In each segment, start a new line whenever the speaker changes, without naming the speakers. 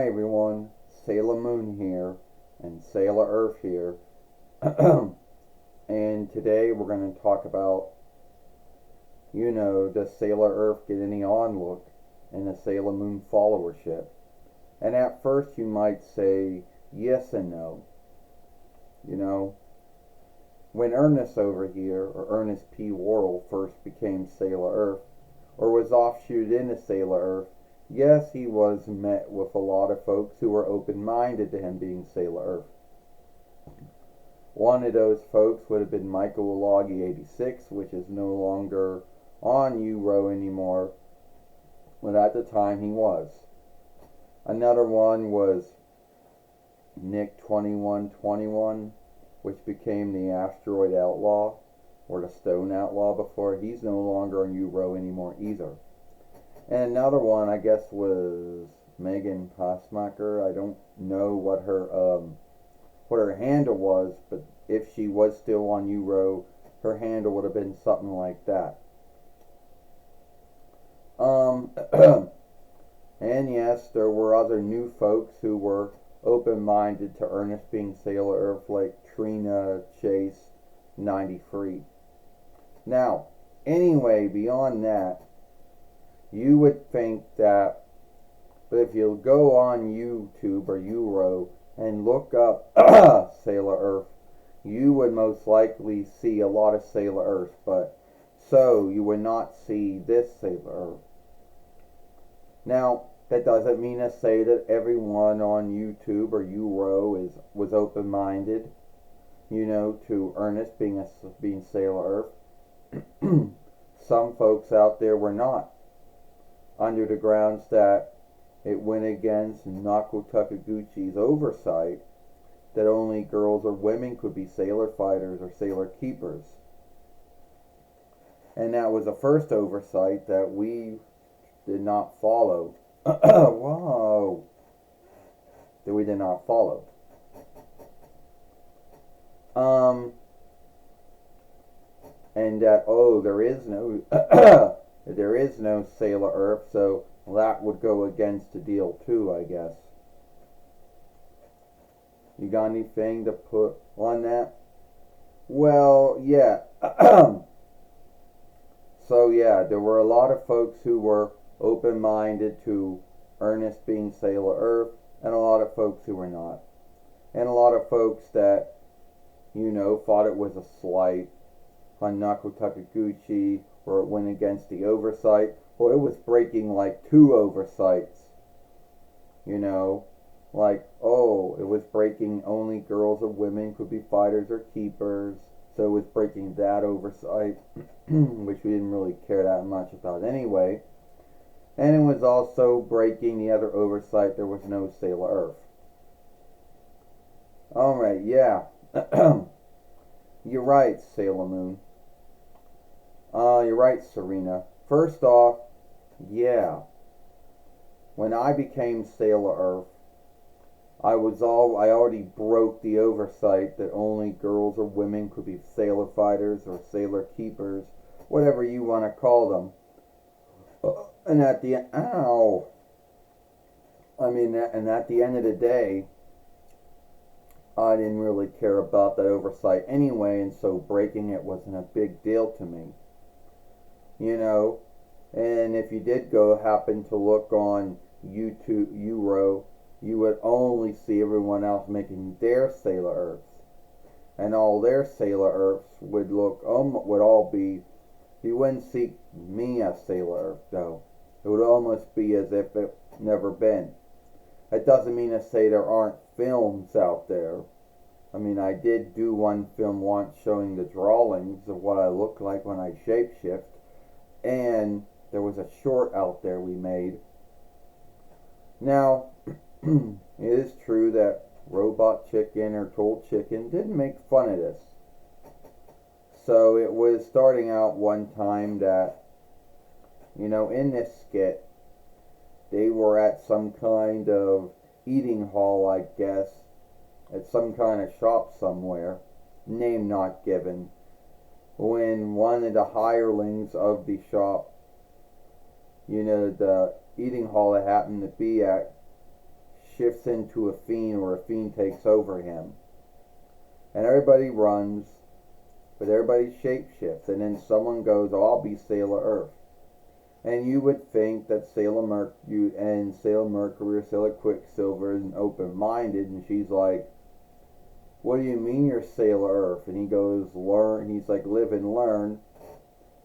Hi everyone, Sailor Moon here and Sailor Earth here. And today we're going to talk about, does Sailor Earth get any on look in the Sailor Moon followership? And at first you might say yes and no. When Ernest over here, or Ernest P. Worrell, first became Sailor Earth, or was offshoot into Sailor Earth, yes, he was met with a lot of folks who were open-minded to him being Sailor Earth. One of those folks would have been Michael Willagi 86, which is no longer on URO anymore, but at the time he was. Another one was Nick 2121, which became the Asteroid Outlaw, or the Stone Outlaw before. He's no longer on URO anymore either. And another one, I guess, was Megan Passmacher. I don't know what her handle was, but if she was still on URO, her handle would have been something like that. And yes, there were other new folks who were open-minded to Ernest being Sailor Earth, like Trina Chase 93. Now, anyway, beyond that, you would think that, but if you go on YouTube or URO and look up Sailor Earth, you would most likely see a lot of Sailor Earth, but so you would not see this Sailor Earth. Now, that doesn't mean to say that everyone on YouTube or URO was open-minded, to Ernest being Sailor Earth. Some folks out there were not, under the grounds that it went against Nako Takaguchi's oversight that only girls or women could be sailor fighters or sailor keepers. And that was the first oversight that we did not follow. Whoa! That we did not follow. And that, there is no Sailor Earth, so that would go against the deal too, I guess. You got anything to put on that? Well, yeah. So yeah, there were a lot of folks who were open-minded to Ernest being Sailor Earth, and a lot of folks who were not. And a lot of folks that, thought it was a slight on Nako Takaguchi, or it went against the oversight. Well, it was breaking like 2 oversights. It was breaking only girls or women could be fighters or keepers. So it was breaking that oversight, which we didn't really care that much about anyway. And it was also breaking the other oversight. There was no Sailor Earth. Alright, yeah. You're right, Sailor Moon. You're right, Serena. First off, yeah. When I became Sailor Earth, I already broke the oversight that only girls or women could be sailor fighters or sailor keepers, whatever you want to call them. And at the end of the day, I didn't really care about that oversight anyway, and so breaking it wasn't a big deal to me. And if you did happen to look on YouTube, URO, you would only see everyone else making their Sailor Earths. And all their Sailor Earths would all be, you wouldn't see me as Sailor Earth though. It would almost be as if it never been. That doesn't mean to say there aren't films out there. I mean, I did do one film once showing the drawings of what I look like when I shapeshift. And there was a short out there we made. Now, it is true that Robot Chicken or Tool Chicken did make fun of this. So it was starting out one time that, in this skit, they were at some kind of eating hall, I guess, at some kind of shop somewhere, name not given, when one of the hirelings of the shop, the eating hall I happened to be at, shifts into a fiend or a fiend takes over him. And everybody runs, but everybody shapeshifts. And then someone goes, oh, I'll be Sailor Earth. And you would think that Sailor Mercury or Sailor Quicksilver is open-minded, and she's like, what do you mean you're Sailor Earth? And he goes, learn. He's like, live and learn.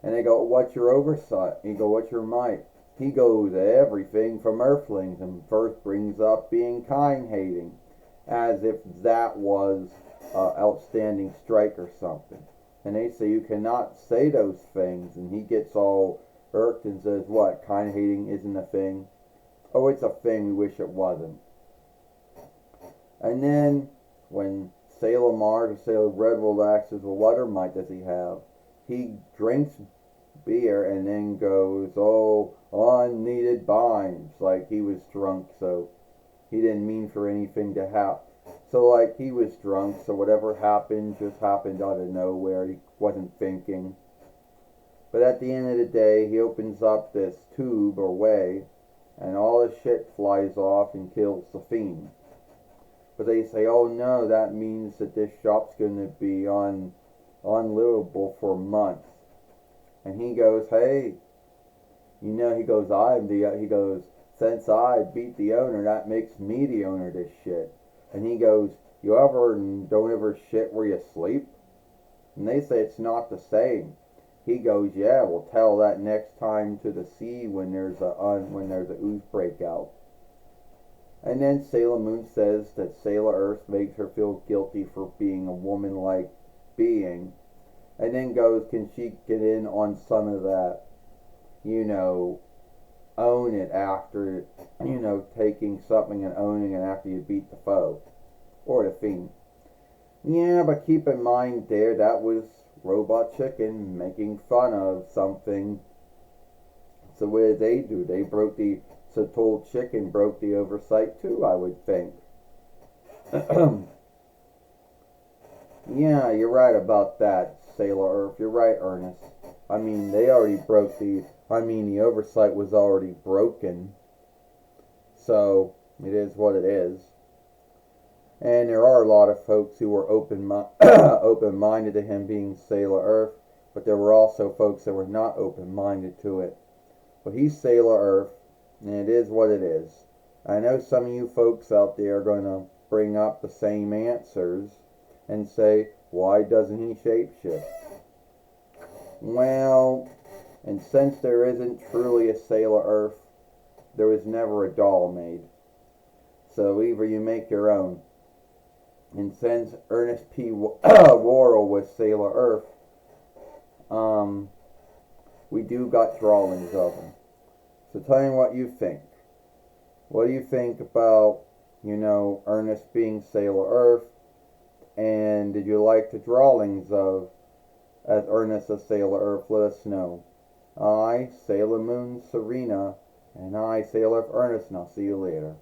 And they go, what's your oversight? He go, what's your might? He goes, everything from Earthlings, and first brings up being kind-hating, as if that was outstanding strike or something. And they say, you cannot say those things. And he gets all irked and says, what, kind-hating isn't a thing? Oh, it's a thing, we wish it wasn't. And then, when Sailor Mars or Sailor Redwood asks, well, what other might does he have? He drinks beer and then goes, oh, unneeded binds, like he was drunk, so he didn't mean for anything to happen. So, like, he was drunk, so whatever happened just happened out of nowhere. He wasn't thinking. But at the end of the day, he opens up this tube or way, and all his shit flies off and kills the fiend. But they say, oh no, that means that this shop's going to be unlivable for months. And he goes, hey, he goes, since I beat the owner, that makes me the owner of this shit. And he goes, don't ever shit where you sleep? And they say it's not the same. He goes, yeah, we'll tell that next time to the sea when there's a ooze breakout. And then Sailor Moon says that Sailor Earth makes her feel guilty for being a woman-like being. And then goes, can she get in on some of that, own it after, taking something and owning it after you beat the foe. Or the fiend. Yeah, but keep in mind there, that was Robot Chicken making fun of something. So what did they do? They broke so Told Chicken broke the oversight too, I would think. Yeah, you're right about that, Sailor Earth. You're right, Ernest. I mean, they already broke the oversight was already broken. So, it is what it is. And there are a lot of folks who were open-minded to him being Sailor Earth, but there were also folks that were not open-minded to it. But he's Sailor Earth, and it is what it is. I know some of you folks out there are going to bring up the same answers and say, why doesn't he shapeshift? Well, and since there isn't truly a Sailor Earth, there was never a doll made. So either you make your own. And since Ernest P. Worrell was Sailor Earth, we do got drawings of him. So tell me what you think. What do you think about, Ernest being Sailor Earth? And did you like the drawings of as Ernest as Sailor Earth? Let us know. I, Sailor Moon Serena, and I, Sailor Earth Ernest, and I'll see you later.